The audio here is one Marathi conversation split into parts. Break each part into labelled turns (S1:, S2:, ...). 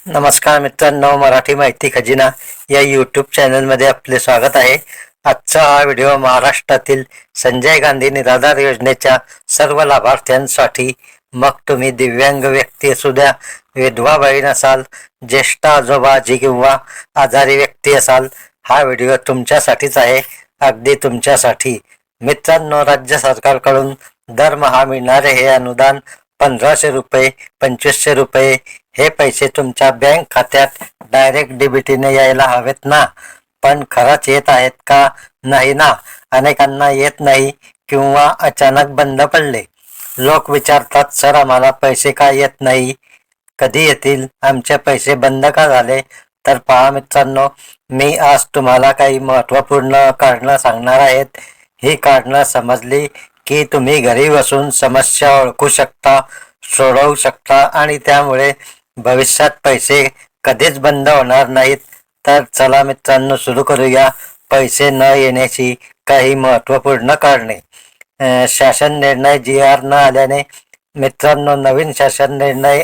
S1: नमस्कार मित्रांनो, मराठी माहिती खजिना या यूट्यूब चॅनलमध्ये आपले स्वागत आहे. आजचा हा व्हिडिओ महाराष्ट्रातील संजय गांधी निराधार योजनेच्या सर्व लाभार्थ्यांसाठी. मग तुम्ही दिव्यांग व्यक्ती असू द्या, विधवा बहीण असाल, ज्येष्ठ आजोबाजी किंवा आजारी व्यक्ती असाल, हा व्हिडिओ तुमच्यासाठीच आहे, अगदी तुमच्यासाठी. मित्रांनो, राज्य सरकारकडून दरमहा मिळणारे हे अनुदान 1500 रुपये, 2500 रुपये हे पैसे तुमच्या बँक खात्यात डायरेक्ट डीबीटीने यायला हवेत ना. पण खरंच येत आहेत का? नाही ना. अनेकांना येत नाही किंवा अचानक बंद पडले. लोक विचारतात, सर आम्हाला पैसे का येत नाही, कधी येतील, आमचे पैसे बंद का झाले? तर पहा मित्रांनो, मी आज तुम्हाला काही महत्त्वपूर्ण कारणं सांगणार आहेत. ही कारणं समजली की तुम्ही घरी बसून समस्या ओळखू शकता, सोडवू शकता आणि त्यामुळे भविष्यात पैसे कधीच बंद होणार नाहीत. तर चला मित्रांनो, सुरू करूया पैसे न येण्याची काही महत्त्वपूर्ण कारणे. शासन निर्णय GR न आल्याने. मित्रांनो, नवीन शासन निर्णय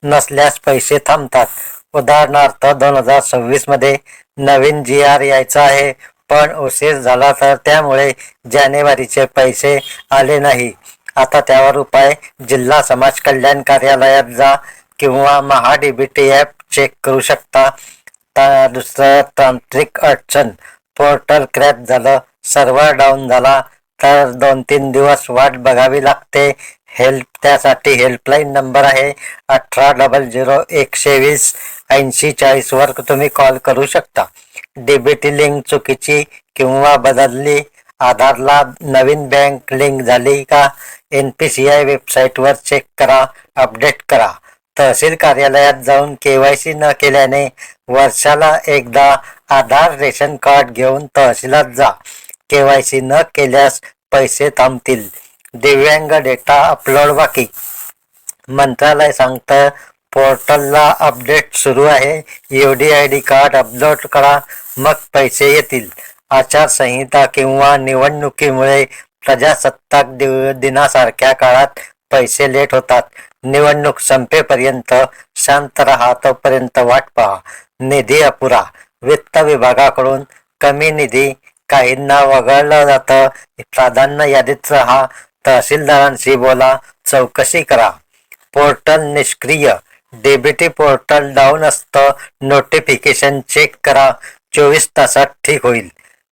S1: नसल्यास पैसे थांबतात. उदाहरणार्थ 2026 मध्ये नवीन GR यायचा आहे, पण उशीर झाला तर त्यामुळे जानेवारीचे पैसे आले नाही. आता त्यावर उपाय, जिल्हा समाज कल्याण कार्यालयात जा किंवा महाडीबीटी ॲप चेक करू शकता. दुसरं, तांत्रिक अडचण, पोर्टल क्रॅश झालं, सर्व्हर डाऊन झाला तर 2-3 दिवस वाट बघावी लागते. त्यासाठी हेल्पलाईन नंबर आहे 1800-120-8040 वर तुम्ही कॉल करू शकता. डीबीटी लिंक चुकीची किंवा बदलली, आधारला नवीन बँक लिंक झाली का, NPCI वेबसाईटवर चेक करा, अपडेट करा. तहसील कार्यालयात जाऊन KYC न केल्याने वर्षाला एकदा आधार रेशन कार्ड घेऊन तहसीलात जा. KYC न केल्यास पैसे थांबतील. दिव्यांग डेटा अपलोड बाकी. मंत्रालय सांगतं पोर्टलला अपडेट सुरू आहे, UDID कार्ड अपलोड करा, मग पैसे येतील. आचारसंहिता किंवा निवडणुकीमुळे प्रजासत्ताक दिनासारख्या काळात पैसे लेट होतात. निवडणूक संपेपर्यंत शांत राहा, तोपर्यंत वाट पहा. निधी अपुरा. वित्त विभागाकडून कमी निधी, काहींना वगळलं जातं. प्राधान्य यादीत राहा, तहसीलदारांशी बोला, चौकशी करा. पोर्टल निष्क्रिय. डीबीटी पोर्टल डाऊन असतं, नोटिफिकेशन चेक करा, 24 तासात ठीक होईल.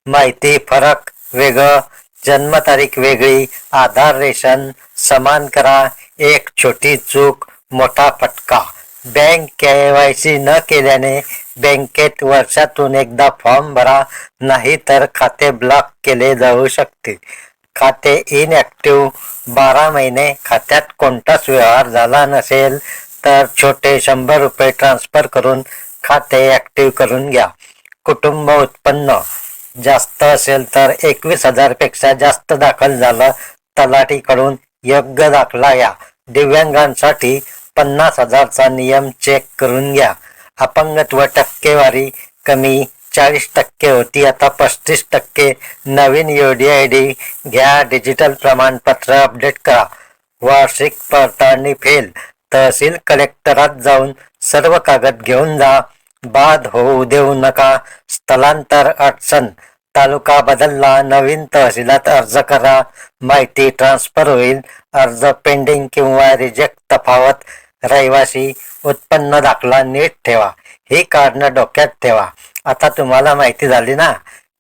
S1: माहिती फरक वेगळं, जन्मतारीख वेगळी, आधार रेशन समान करा, एक छोटी चूक मोठा फटका. बँक KYC न केल्याने बँकेत वर्षातून एकदा फॉर्म भरा, नाही तर खाते ब्लॉक केले जाऊ शकते. खाते इनॲक्टिव्ह. 12 महिने खात्यात कोणताच व्यवहार झाला नसेल तर छोटे 100 रुपये ट्रान्सफर करून खाते ॲक्टिव्ह करून घ्या. कुटुंब उत्पन्न जास्त असेल तर 21,000 पेक्षा जास्त दाखल झालं, तलाठीकडून योग्य दाखला घ्या. दिव्यांगांसाठी 50,000चा नियम चेक करून घ्या. अपंगत्व टक्केवारी कमी 40% होती, आता 35%. नवीन UDID घ्या, डिजिटल प्रमाणपत्र अपडेट करा. वार्षिक पडताळणी फेल. तहसील कलेक्टरात जाऊन सर्व कागद घेऊन जा, बाद होऊ देऊ नका. स्थलांतर अडचण. तालुका बदलला, नवीन तहसीलात अर्ज करा, माहिती ट्रान्सफर होईल. अर्ज पेंडिंग किंवा रिजेक्ट. तफावत. रहिवासी. उत्पन्न दाखला नीट ठेवा. ही कारणं डोक्यात ठेवा. आता तुम्हाला माहिती झाली ना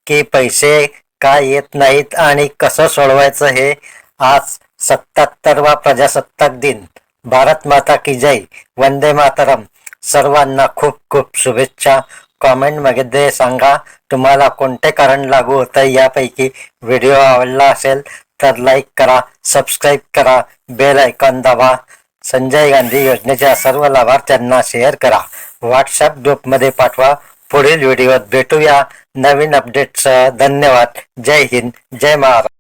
S1: की पैसे का येत नाहीत आणि कसं सोडवायचं हे. आज 77वा प्रजासत्ताक दिन. भारत माता की जय. वंदे मातरम. सर्वांना खूप खूप शुभेच्छा. कॉमेंटमध्ये सांगा तुम्हाला कोणते कारण लागू होतं. यापैकी व्हिडिओ आवडला असेल तर लाईक करा, सबस्क्राईब करा, बेल आयकॉन दाबा. संजय गांधी योजनेच्या सर्व लाभार्थ्यांना शेअर करा, व्हॉट्सॲप ग्रुपमध्ये पाठवा. पुढील व्हिडिओत भेटूया नवीन अपडेट्ससह. धन्यवाद. जय हिंद, जय महाराष्ट्र.